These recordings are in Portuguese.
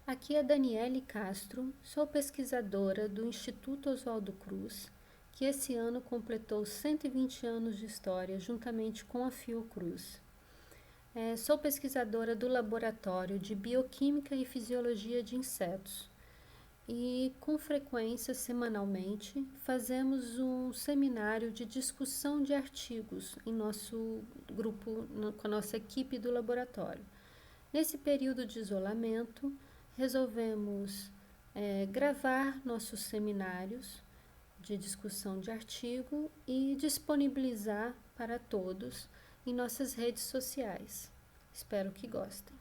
Aqui é Daniele Castro, sou pesquisadora do Instituto Oswaldo Cruz, que esse ano completou 120 anos de história juntamente com a Fiocruz. Sou pesquisadora do Laboratório de Bioquímica e Fisiologia de Insetos e, com frequência, semanalmente, fazemos um seminário de discussão de artigos em nosso grupo, com a nossa equipe do laboratório. Nesse período de isolamento, resolvemos gravar nossos seminários de discussão de artigo e disponibilizar para todos em nossas redes sociais. Espero que gostem.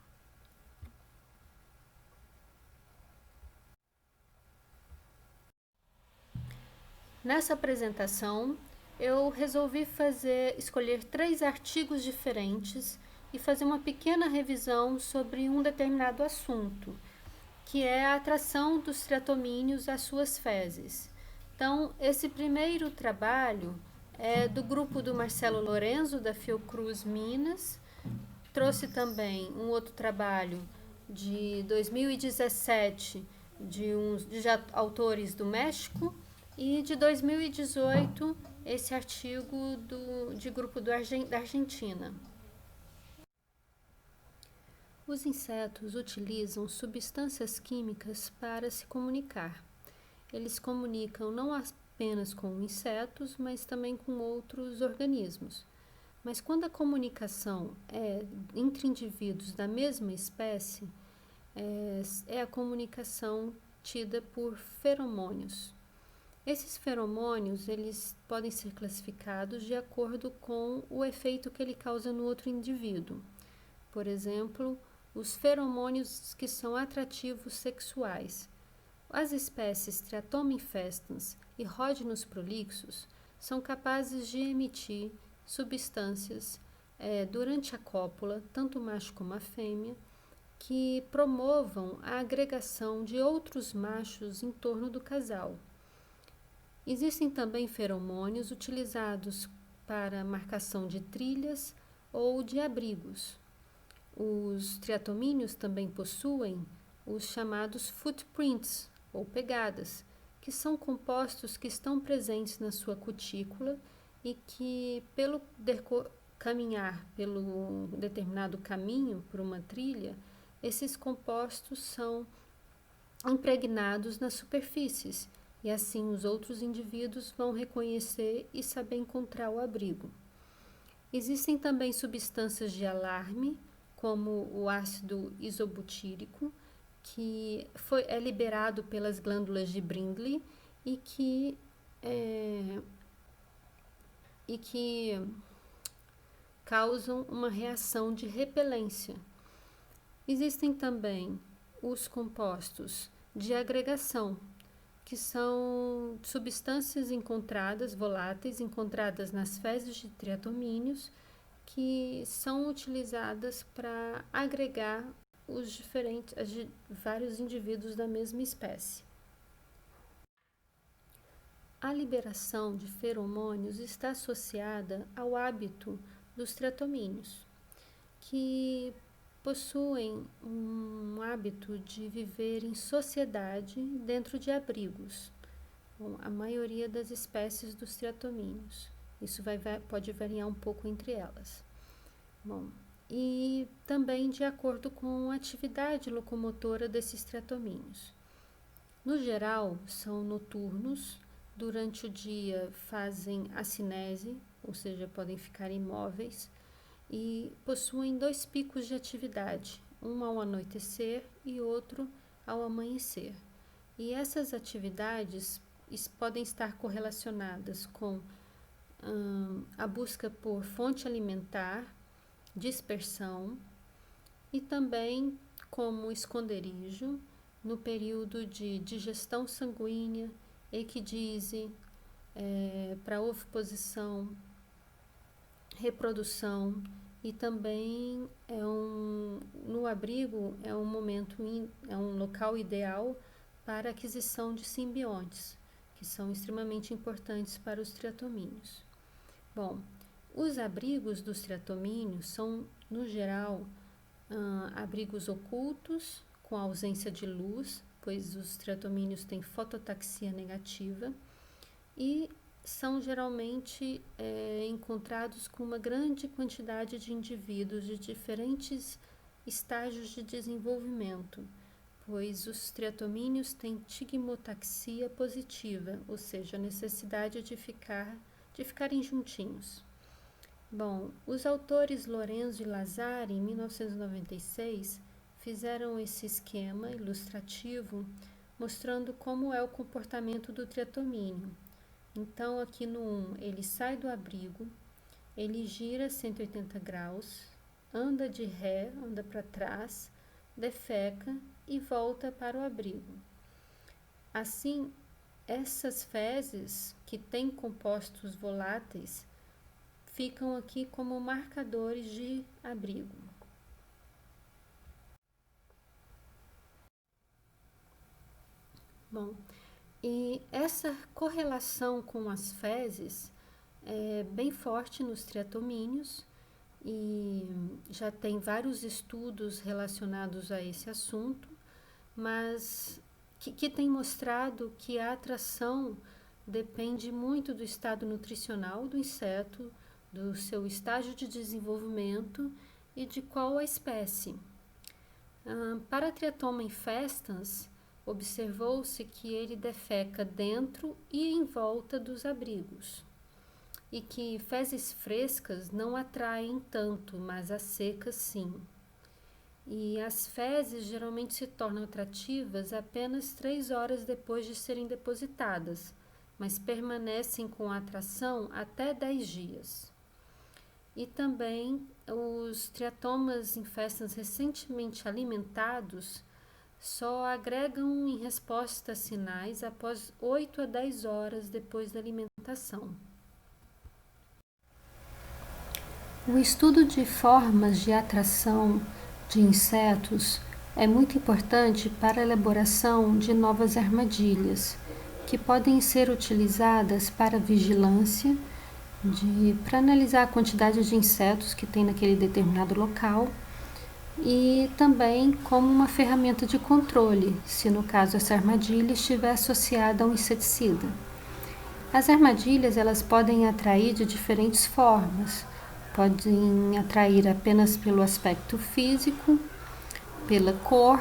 Nessa apresentação, eu resolvi escolher 3 artigos diferentes e fazer uma pequena revisão sobre um determinado assunto, que é a atração dos triatomíneos às suas fezes. Então, esse primeiro trabalho é do grupo do Marcelo Lorenzo, da Fiocruz Minas. Trouxe também um outro trabalho de 2017 de autores do México e de 2018 esse artigo de grupo da Argentina. Os insetos utilizam substâncias químicas para se comunicar. Eles comunicam não apenas com insetos, mas também com outros organismos. Mas quando a comunicação é entre indivíduos da mesma espécie, é a comunicação tida por feromônios. Esses feromônios, eles podem ser classificados de acordo com o efeito que ele causa no outro indivíduo. Por exemplo, os feromônios que são atrativos sexuais. As espécies Triatoma infestans e Rhodinus prolixus são capazes de emitir substâncias durante a cópula, tanto o macho como a fêmea, que promovam a agregação de outros machos em torno do casal. Existem também feromônios utilizados para marcação de trilhas ou de abrigos. Os triatomíneos também possuem os chamados footprints, ou pegadas, que são compostos que estão presentes na sua cutícula e que, pelo caminhar pelo determinado caminho, por uma trilha, esses compostos são impregnados nas superfícies e assim os outros indivíduos vão reconhecer e saber encontrar o abrigo. Existem também substâncias de alarme, como o ácido isobutírico, que é liberado pelas glândulas de Brindley e que causam uma reação de repelência. Existem também os compostos de agregação, que são substâncias voláteis, encontradas nas fezes de triatomíneos, que são utilizadas para agregar vários indivíduos da mesma espécie. A liberação de feromônios está associada ao hábito dos triatomíneos, que possuem um hábito de viver em sociedade dentro de abrigos, a maioria das espécies dos triatomíneos. Isso pode variar um pouco entre elas. E também de acordo com a atividade locomotora desses triatomíneos. No geral, são noturnos, durante o dia fazem acinese, ou seja, podem ficar imóveis, e possuem 2 picos de atividade, um ao anoitecer e outro ao amanhecer. E essas atividades podem estar correlacionadas com a busca por fonte alimentar, dispersão e também como esconderijo no período de digestão sanguínea, equidise, para oviposição, reprodução e também no abrigo é um local ideal para a aquisição de simbiontes, que são extremamente importantes para os triatomíneos. Os abrigos dos triatomíneos são, no geral, abrigos ocultos, com a ausência de luz, pois os triatomínios têm fototaxia negativa, e são geralmente encontrados com uma grande quantidade de indivíduos de diferentes estágios de desenvolvimento, pois os triatomínios têm tigmotaxia positiva, ou seja, a necessidade de ficarem juntinhos. Bom, os autores Lorenzo e Lazari, em 1996, fizeram esse esquema ilustrativo mostrando como é o comportamento do triatomínio. Então, aqui no 1, ele sai do abrigo, ele gira 180 graus, anda de ré, anda para trás, defeca e volta para o abrigo. Assim, essas fezes que têm compostos voláteis ficam aqui como marcadores de abrigo. Bom, e essa correlação com as fezes é bem forte nos triatomínios e já tem vários estudos relacionados a esse assunto, mas que tem mostrado que a atração depende muito do estado nutricional do inseto, do seu estágio de desenvolvimento e de qual a espécie. Para Triatoma infestans, observou-se que ele defeca dentro e em volta dos abrigos, e que fezes frescas não atraem tanto, mas as secas sim. E as fezes geralmente se tornam atrativas apenas 3 horas depois de serem depositadas, mas permanecem com atração até 10 dias. E também os triatomas infestans recentemente alimentados só agregam em resposta a sinais após 8 a 10 horas depois da alimentação. O estudo de formas de atração de insetos é muito importante para a elaboração de novas armadilhas, que podem ser utilizadas para vigilância, para analisar a quantidade de insetos que tem naquele determinado local, e também como uma ferramenta de controle, se no caso essa armadilha estiver associada a um inseticida. As armadilhas elas podem atrair de diferentes formas, podem atrair apenas pelo aspecto físico, pela cor,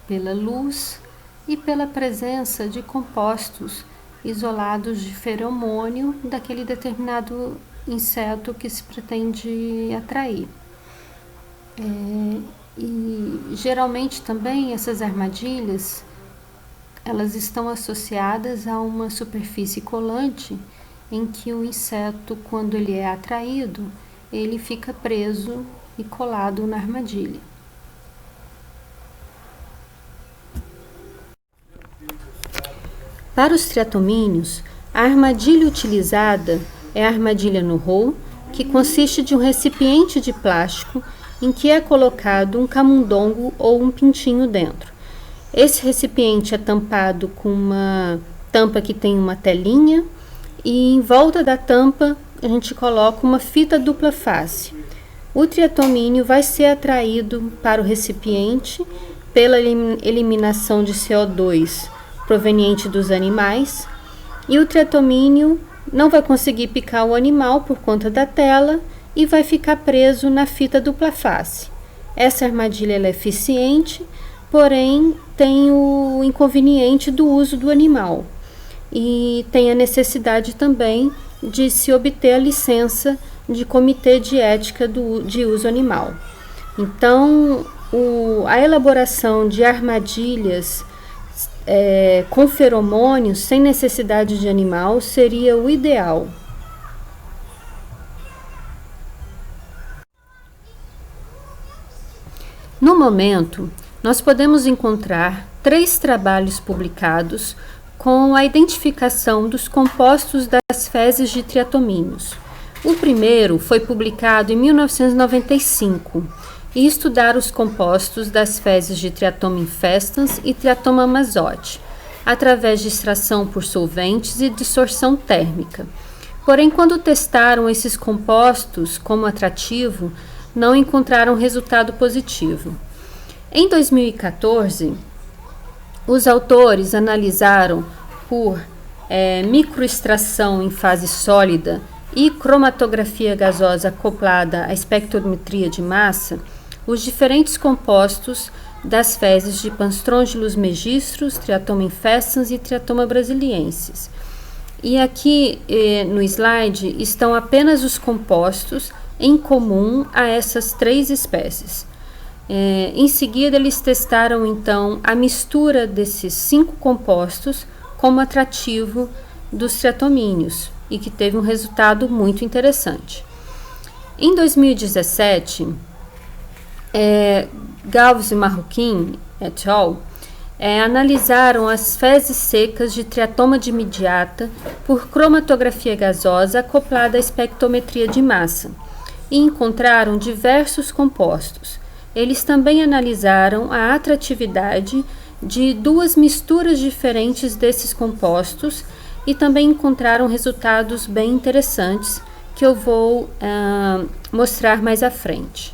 pela luz e pela presença de compostos isolados de feromônio daquele determinado inseto que se pretende atrair. E geralmente também essas armadilhas elas estão associadas a uma superfície colante em que o inseto, quando ele é atraído, ele fica preso e colado na armadilha. Para os triatomíneos, a armadilha utilizada é a armadilha no hole, que consiste de um recipiente de plástico em que é colocado um camundongo ou um pintinho dentro. Esse recipiente é tampado com uma tampa que tem uma telinha e em volta da tampa a gente coloca uma fita dupla face. O triatomínio vai ser atraído para o recipiente pela eliminação de CO2 proveniente dos animais, e o triatomínio não vai conseguir picar o animal por conta da tela e vai ficar preso na fita dupla face. Essa armadilha é eficiente, porém tem o inconveniente do uso do animal e tem a necessidade também de se obter a licença de comitê de ética de uso animal. Então, a elaboração de armadilhas com feromônios sem necessidade de animal seria o ideal. No momento, nós podemos encontrar 3 trabalhos publicados com a identificação dos compostos das fezes de triatomíneos. O primeiro foi publicado em 1995 e estudar os compostos das fezes de Triatoma infestans e Triatoma mazote, através de extração por solventes e dissorção térmica. Porém, quando testaram esses compostos como atrativo, não encontraram resultado positivo. Em 2014, os autores analisaram por microextração em fase sólida e cromatografia gasosa acoplada à espectrometria de massa os diferentes compostos das fezes de Panstrongylos megistros, Triatoma infestans e Triatoma brasiliensis. E aqui no slide estão apenas os compostos em comum a essas 3 espécies. Em seguida, eles testaram então a mistura desses 5 compostos como atrativo dos triatomíneos e que teve um resultado muito interessante. Em 2017, Galvez e Marroquin et al. Analisaram as fezes secas de triatoma de Midiata por cromatografia gasosa acoplada à espectrometria de massa e encontraram diversos compostos. Eles também analisaram a atratividade de 2 misturas diferentes desses compostos e também encontraram resultados bem interessantes que eu vou mostrar mais à frente.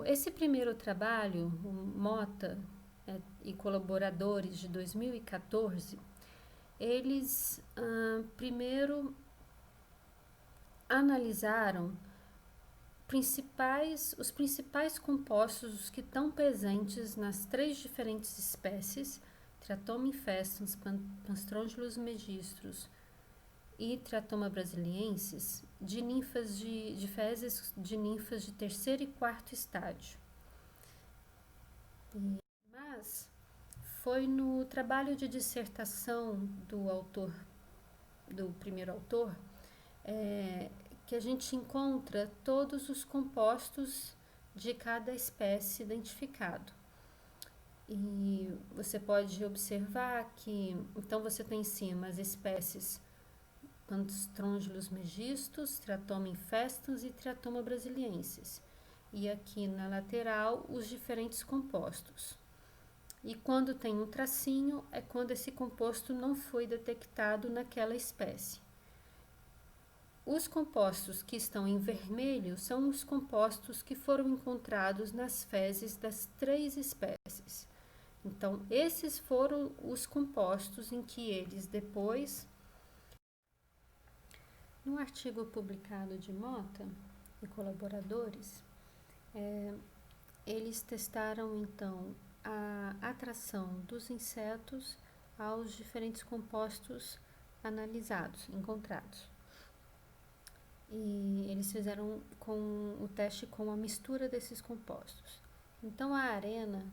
Esse primeiro trabalho, o Mota e colaboradores de 2014, eles primeiro analisaram os principais compostos que estão presentes nas 3 diferentes espécies, Triatoma infestans, Panstrongylos megistros e Triatoma brasiliensis, de ninfas de fezes de ninfas de 3º e 4º estágio. Mas foi no trabalho de dissertação do primeiro autor, que a gente encontra todos os compostos de cada espécie identificado. E você pode observar que, então você tem em cima as espécies Panstrongylos megistus, Triatoma infestans e Triatoma brasiliensis. E aqui na lateral os diferentes compostos. E quando tem um tracinho é quando esse composto não foi detectado naquela espécie. Os compostos que estão em vermelho são os compostos que foram encontrados nas fezes das 3 espécies. Então, esses foram os compostos em que eles depois, no artigo publicado de Mota e colaboradores, eles testaram então a atração dos insetos aos diferentes compostos analisados, encontrados. E eles fizeram o teste com a mistura desses compostos. Então, a arena,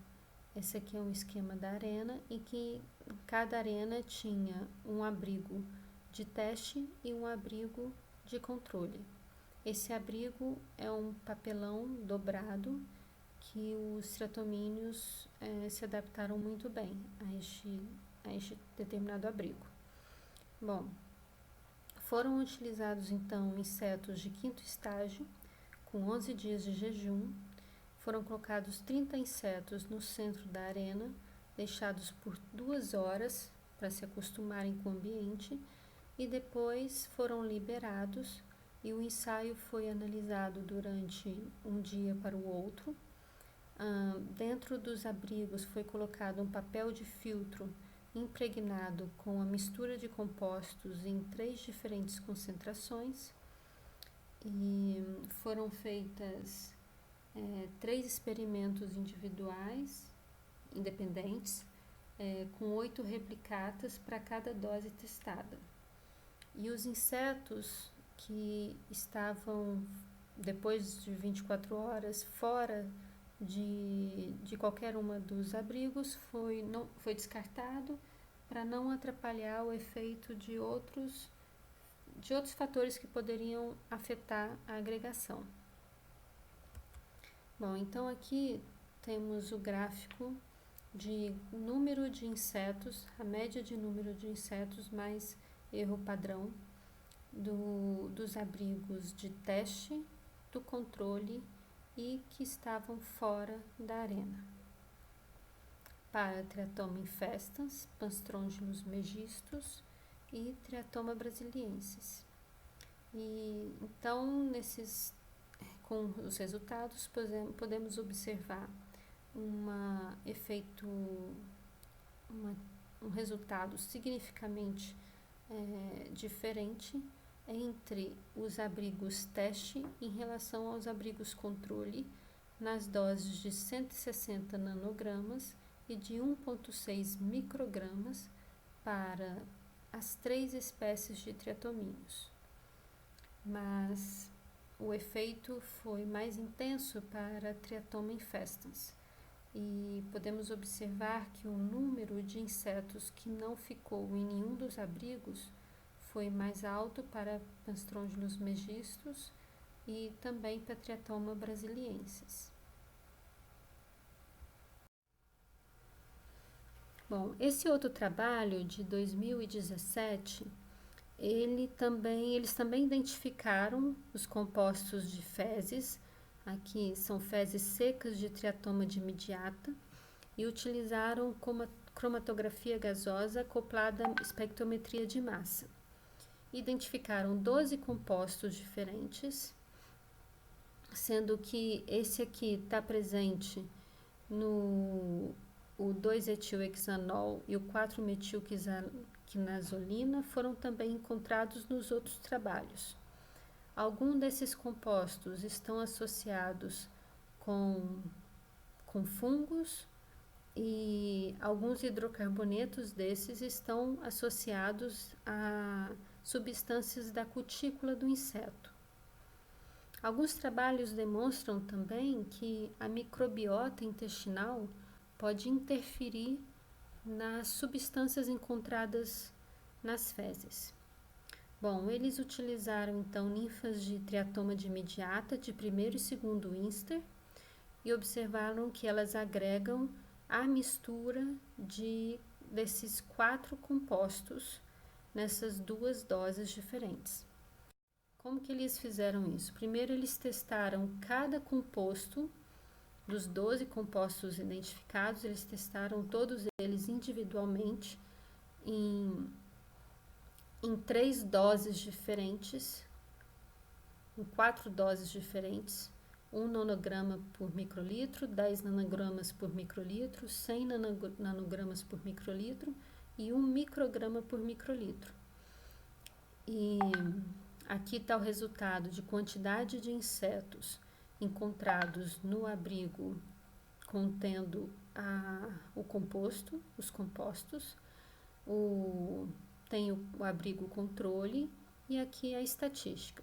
esse aqui é um esquema da arena, em que cada arena tinha um abrigo de teste e um abrigo de controle. Esse abrigo é um papelão dobrado que os triatomíneos se adaptaram muito bem a este determinado abrigo. Bom, foram utilizados então insetos de 5º estágio, com 11 dias de jejum. Foram colocados 30 insetos no centro da arena, deixados por 2 horas para se acostumarem com o ambiente, e depois foram liberados e o ensaio foi analisado durante um dia para o outro. Dentro dos abrigos foi colocado um papel de filtro impregnado com a mistura de compostos em 3 diferentes concentrações e foram feitas 3 experimentos individuais, independentes, com 8 replicatas para cada dose testada. E os insetos que estavam, depois de 24 horas, fora de qualquer uma dos abrigos, foi descartado para não atrapalhar o efeito de outros fatores que poderiam afetar a agregação. Bom, então aqui temos o gráfico de número de insetos, a média de número de insetos mais erro padrão dos abrigos de teste, do controle e que estavam fora da arena. Para Triatoma infestans, Panstrongylos megistus e Triatoma brasiliensis. E então, com os resultados, podemos observar efeito, um resultado significativamente diferente entre os abrigos teste em relação aos abrigos controle nas doses de 160 nanogramas e de 1,6 microgramas para as 3 espécies de triatomíneos. Mas o efeito foi mais intenso para Triatoma infestans e podemos observar que o número de insetos que não ficou em nenhum dos abrigos foi mais alto para Pastrongylus megistus e também para Triatoma brasiliensis. Bom, esse outro trabalho de 2017, eles também identificaram os compostos de fezes, aqui são fezes secas de Triatoma dimidiata, e utilizaram cromatografia gasosa acoplada à espectrometria de massa. Identificaram 12 compostos diferentes, sendo que esse aqui está presente no o 2-etilhexanol e o 4-metilquinazolina foram também encontrados nos outros trabalhos. Alguns desses compostos estão associados com fungos e alguns hidrocarbonetos desses estão associados a substâncias da cutícula do inseto. Alguns trabalhos demonstram também que a microbiota intestinal pode interferir nas substâncias encontradas nas fezes. Bom, eles utilizaram então ninfas de Triatoma dimidiata de primeiro e segundo Inster e observaram que elas agregam a mistura desses 4 compostos nessas 2 doses diferentes. Como que eles fizeram isso? Primeiro eles testaram cada composto. Dos 12 compostos identificados, eles testaram todos eles individualmente em 3 doses diferentes, em 4 doses diferentes, 1 nanograma por microlitro, 10 nanogramas por microlitro, 100 nanogramas por microlitro e 1 micrograma por microlitro. E aqui está o resultado de quantidade de insetos encontrados no abrigo contendo os compostos, tem o abrigo controle e aqui a estatística.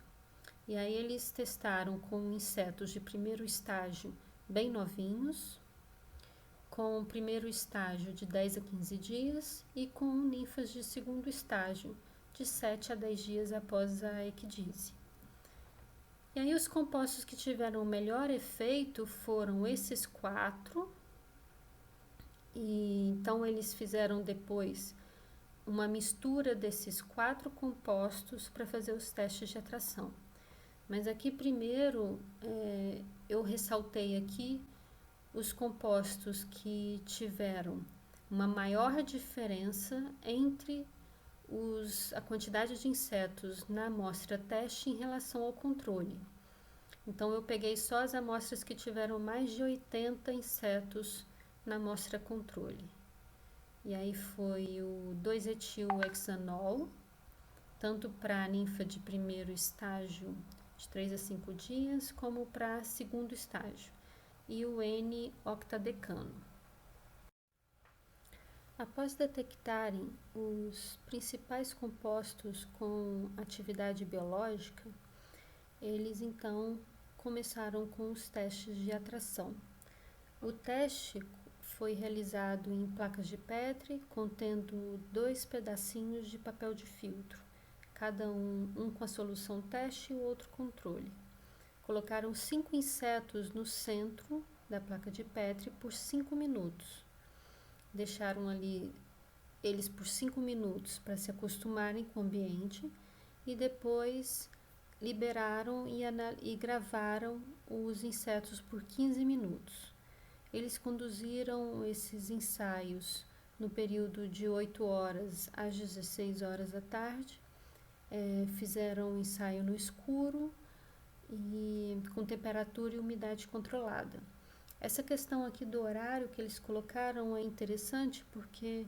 E aí eles testaram com insetos de primeiro estágio bem novinhos, com primeiro estágio de 10 a 15 dias e com ninfas de segundo estágio de 7 a 10 dias após a ecdise. E aí os compostos que tiveram o melhor efeito foram esses 4, e então eles fizeram depois uma mistura desses 4 compostos para fazer os testes de atração. Mas aqui primeiro eu ressaltei aqui os compostos que tiveram uma maior diferença entre a quantidade de insetos na amostra teste em relação ao controle. Então, eu peguei só as amostras que tiveram mais de 80 insetos na amostra controle. E aí foi o 2-etilhexanol, tanto para a ninfa de primeiro estágio, de 3 a 5 dias, como para segundo estágio, e o N-octadecano. Após detectarem os principais compostos com atividade biológica, eles então começaram com os testes de atração. O teste foi realizado em placas de Petri, contendo 2 pedacinhos de papel de filtro, cada um com a solução teste e o outro controle. Colocaram 5 insetos no centro da placa de Petri por 5 minutos. Deixaram ali eles por 5 minutos para se acostumarem com o ambiente e depois liberaram e gravaram os insetos por 15 minutos. Eles conduziram esses ensaios no período de 8 horas às 16 horas da tarde fizeram um ensaio no escuro e com temperatura e umidade controlada. Essa questão aqui do horário que eles colocaram é interessante porque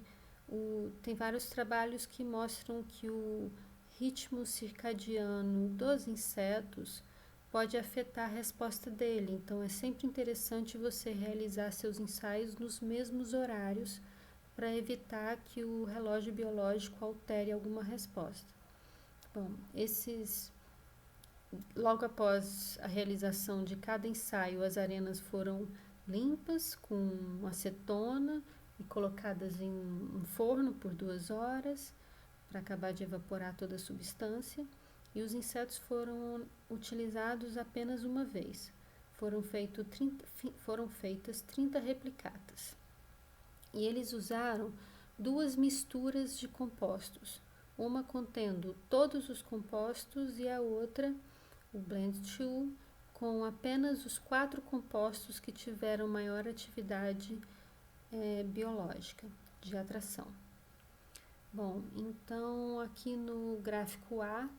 tem vários trabalhos que mostram que o ritmo circadiano dos insetos pode afetar a resposta dele. Então, é sempre interessante você realizar seus ensaios nos mesmos horários para evitar que o relógio biológico altere alguma resposta. Bom, logo após a realização de cada ensaio, as arenas foram limpas com acetona e colocadas em um forno por 2 horas para acabar de evaporar toda a substância, e os insetos foram utilizados apenas uma vez. Foram feitas 30 replicatas. E eles usaram 2 misturas de compostos, uma contendo todos os compostos e a outra, o Blend 2, com apenas os 4 compostos que tiveram maior atividade biológica de atração. Bom, então aqui no gráfico A,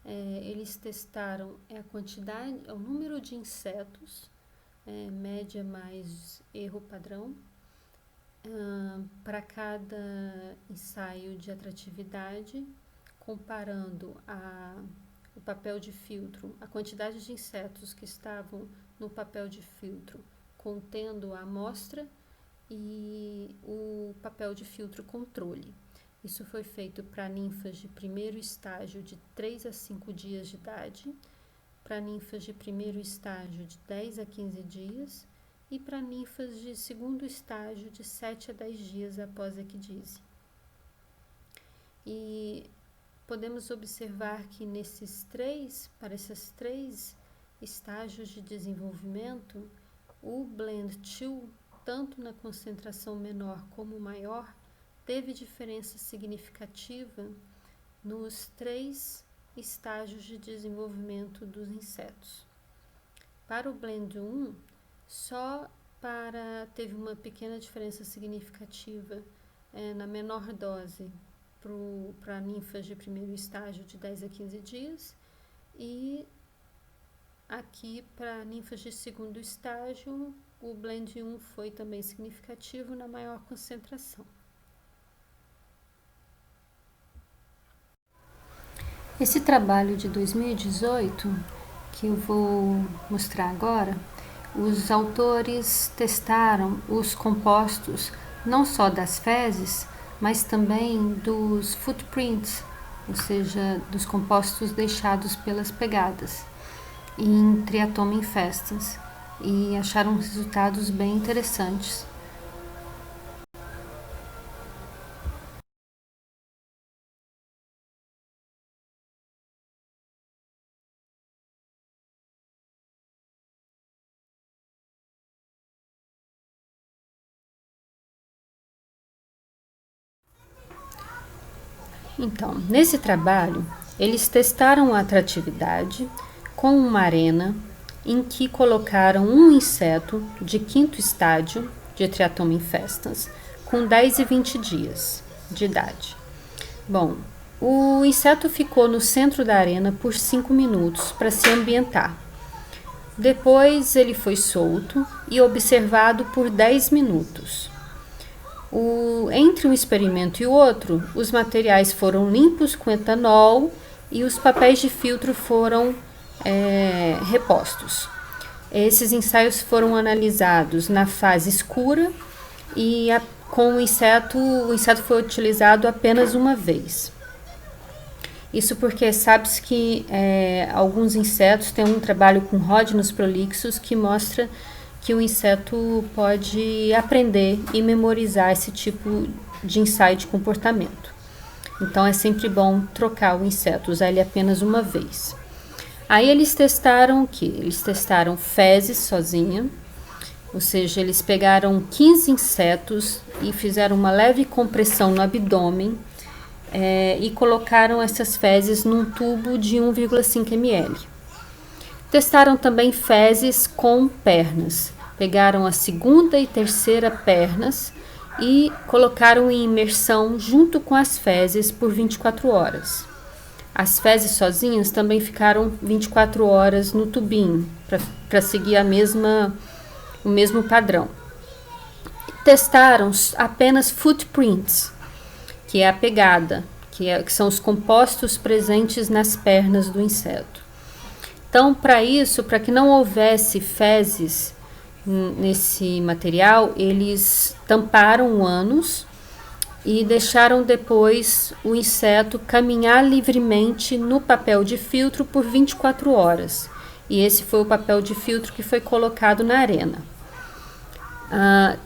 eles testaram a quantidade, o número de insetos, média mais erro padrão, para cada ensaio de atratividade, comparando o papel de filtro, a quantidade de insetos que estavam no papel de filtro contendo a amostra e o papel de filtro controle. Isso foi feito para ninfas de primeiro estágio de 3 a 5 dias de idade, para ninfas de primeiro estágio de 10 a 15 dias e para ninfas de segundo estágio de 7 a 10 dias após a ecdise. E podemos observar que para esses 3 estágios de desenvolvimento, o Blend 2, tanto na concentração menor como maior, teve diferença significativa nos 3 estágios de desenvolvimento dos insetos. Para o Blend 1, teve uma pequena diferença significativa na menor dose para ninfas de primeiro estágio de 10 a 15 dias e aqui para ninfas de segundo estágio o Blend 1 foi também significativo na maior concentração. Esse trabalho de 2018, que eu vou mostrar agora, os autores testaram os compostos não só das fezes, mas também dos footprints, ou seja, dos compostos deixados pelas pegadas, em Triatoma infestans, e acharam resultados bem interessantes. Então, nesse trabalho, eles testaram a atratividade com uma arena em que colocaram um inseto de 5º estágio de Triatoma infestans com 10 e 20 dias de idade. Bom, o inseto ficou no centro da arena por 5 minutos para se ambientar. Depois ele foi solto e observado por 10 minutos. Entre um experimento e o outro, os materiais foram limpos com etanol e os papéis de filtro foram repostos. Esses ensaios foram analisados na fase escura e com o inseto foi utilizado apenas uma vez. Isso porque sabe-se que alguns insetos têm um trabalho com ródinos prolixos que mostra que o inseto pode aprender e memorizar esse tipo de ensaio de comportamento. Então, é sempre bom trocar o inseto, usar ele apenas uma vez. Aí eles testaram o quê? Eles testaram fezes sozinha, ou seja, eles pegaram 15 insetos e fizeram uma leve compressão no abdômen e colocaram essas fezes num tubo de 1,5 ml. Testaram também fezes com pernas. Pegaram a segunda e terceira pernas e colocaram em imersão junto com as fezes por 24 horas. As fezes sozinhas também ficaram 24 horas no tubinho, para seguir o mesmo padrão. Testaram apenas footprints, que é a pegada, que são os compostos presentes nas pernas do inseto. Então, para que não houvesse fezes nesse material, eles tamparam o ânus e deixaram depois o inseto caminhar livremente no papel de filtro por 24 horas. E esse foi o papel de filtro que foi colocado na arena.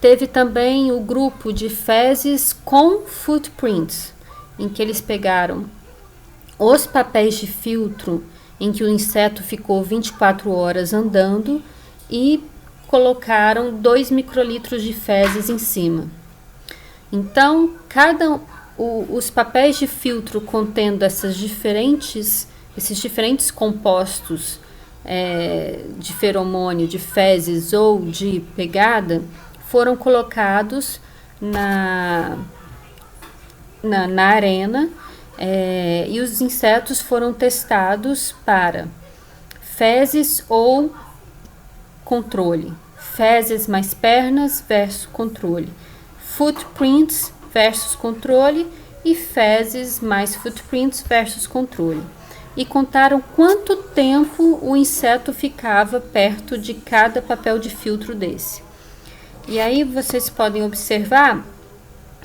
Teve também o grupo de fezes com footprints, em que eles pegaram os papéis de filtro em que o inseto ficou 24 horas andando e colocaram 2 microlitros de fezes em cima. Então, os papéis de filtro contendo esses diferentes compostos de feromônio, de fezes ou de pegada, foram colocados na arena, e os insetos foram testados para fezes ou controle, fezes mais pernas versus controle, footprints versus controle e fezes mais footprints versus controle. E contaram quanto tempo o inseto ficava perto de cada papel de filtro desse. E aí vocês podem observar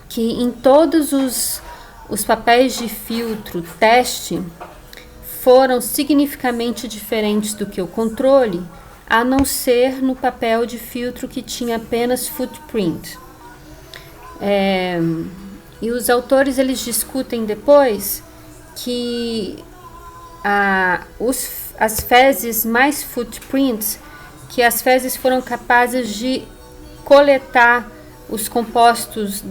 que em todos os papéis de filtro teste foram significativamente diferentes do que o controle, a não ser no papel de filtro que tinha apenas footprint. E os autores eles discutem depois que as fezes mais footprints, que as fezes foram capazes de coletar os compostos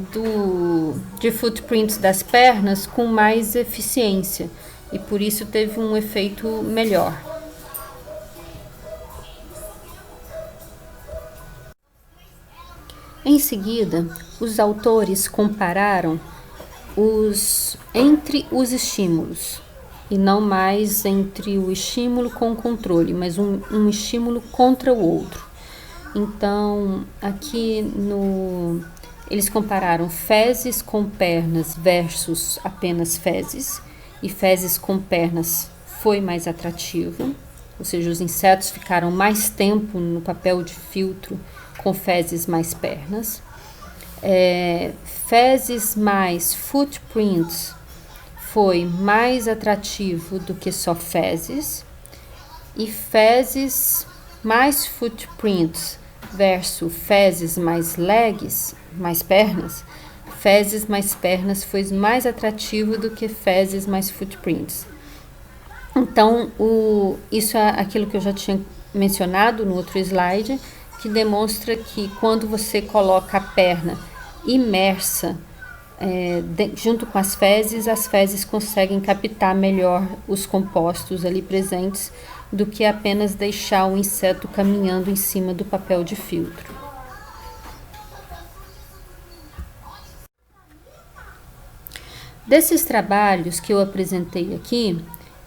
de footprints das pernas com mais eficiência, e por isso teve um efeito melhor. Em seguida, os autores compararam entre os estímulos, e não mais entre o estímulo com o controle, mas um estímulo contra o outro. Então, aqui eles compararam fezes com pernas versus apenas fezes, e fezes com pernas foi mais atrativo, ou seja, os insetos ficaram mais tempo no papel de filtro com fezes mais pernas. Fezes mais footprints foi mais atrativo do que só fezes, e fezes mais footprints versus fezes mais legs, mais pernas, fezes mais pernas foi mais atrativo do que fezes mais footprints. Então, isso é aquilo que eu já tinha mencionado no outro slide, que demonstra que quando você coloca a perna imersa junto com as fezes conseguem captar melhor os compostos ali presentes do que apenas deixar o inseto caminhando em cima do papel de filtro. Desses trabalhos que eu apresentei aqui,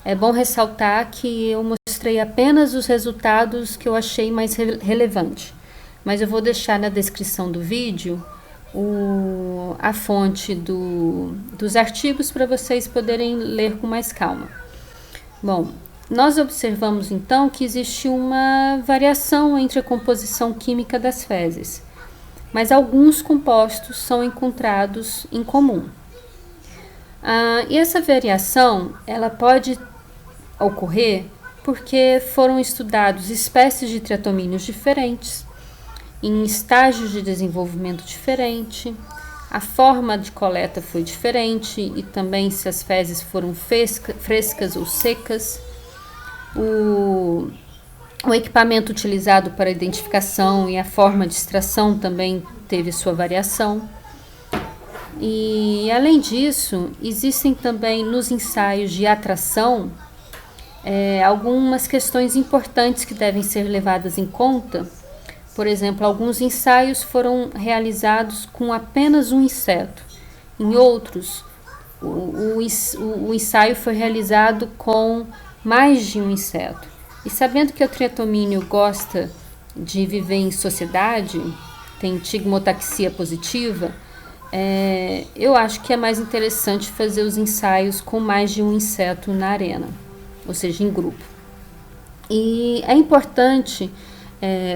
é bom ressaltar que eu mostrei apenas os resultados que eu achei mais relevante, mas eu vou deixar na descrição do vídeo a fonte dos artigos para vocês poderem ler com mais calma. Bom, nós observamos então que existe uma variação entre a composição química das fezes, mas alguns compostos são encontrados em comum. E essa variação ela pode ocorrer porque foram estudados espécies de triatomíneos diferentes, em estágios de desenvolvimento diferente, a forma de coleta foi diferente e também se as fezes foram frescas ou secas, o equipamento utilizado para identificação e a forma de extração também teve sua variação. E além disso, existem também nos ensaios de atração algumas questões importantes que devem ser levadas em conta. Por exemplo, alguns ensaios foram realizados com apenas um inseto. Em outros, o ensaio foi realizado com mais de um inseto. E sabendo que o triatomínio gosta de viver em sociedade, tem tigmotaxia positiva, eu acho que é mais interessante fazer os ensaios com mais de um inseto na arena, ou seja, em grupo. E é importante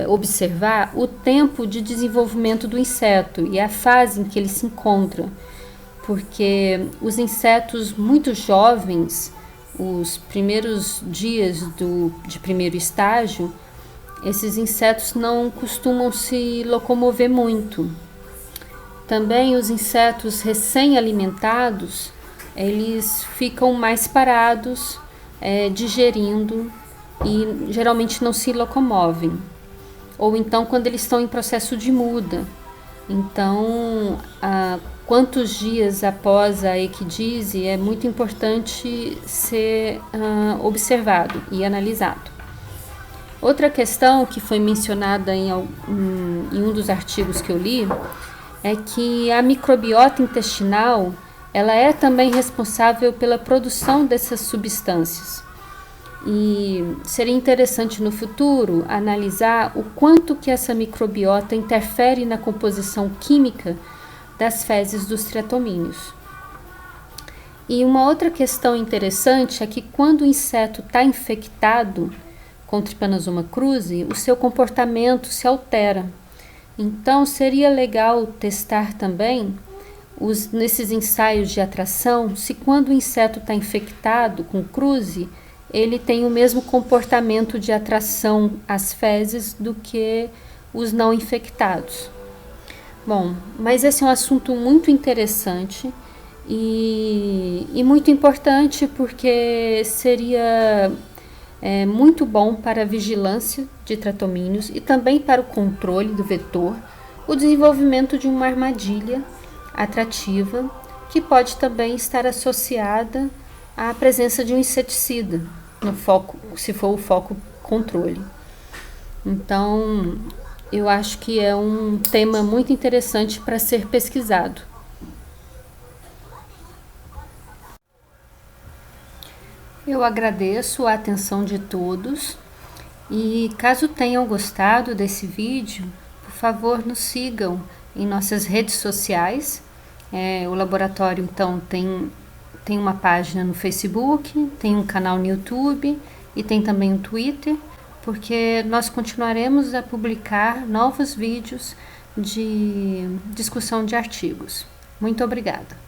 observar o tempo de desenvolvimento do inseto e a fase em que ele se encontra, porque os insetos muito jovens, os primeiros dias de primeiro estágio, esses insetos não costumam se locomover muito. Também os insetos recém-alimentados, eles ficam mais parados, digerindo e geralmente não se locomovem. Ou então quando eles estão em processo de muda. Então, quantos dias após a equidise é muito importante ser observado e analisado. Outra questão que foi mencionada em um dos artigos que eu li é que a microbiota intestinal ela é também responsável pela produção dessas substâncias. E seria interessante no futuro analisar o quanto que essa microbiota interfere na composição química das fezes dos triatomíneos. E uma outra questão interessante é que quando o inseto está infectado com Trypanosoma cruzi, o seu comportamento se altera. Então seria legal testar também nesses ensaios de atração se quando o inseto está infectado com cruzi, ele tem o mesmo comportamento de atração às fezes do que os não infectados. Bom, mas esse é um assunto muito interessante e muito importante porque seria muito bom para a vigilância de tratomíneos e também para o controle do vetor, o desenvolvimento de uma armadilha atrativa que pode também estar associada à presença de um inseticida, no foco, se for o foco controle. Então, eu acho que é um tema muito interessante para ser pesquisado. Eu agradeço a atenção de todos e caso tenham gostado desse vídeo, por favor nos sigam em nossas redes sociais. O laboratório então tem uma página no Facebook, tem um canal no YouTube e tem também um Twitter, porque nós continuaremos a publicar novos vídeos de discussão de artigos. Muito obrigada.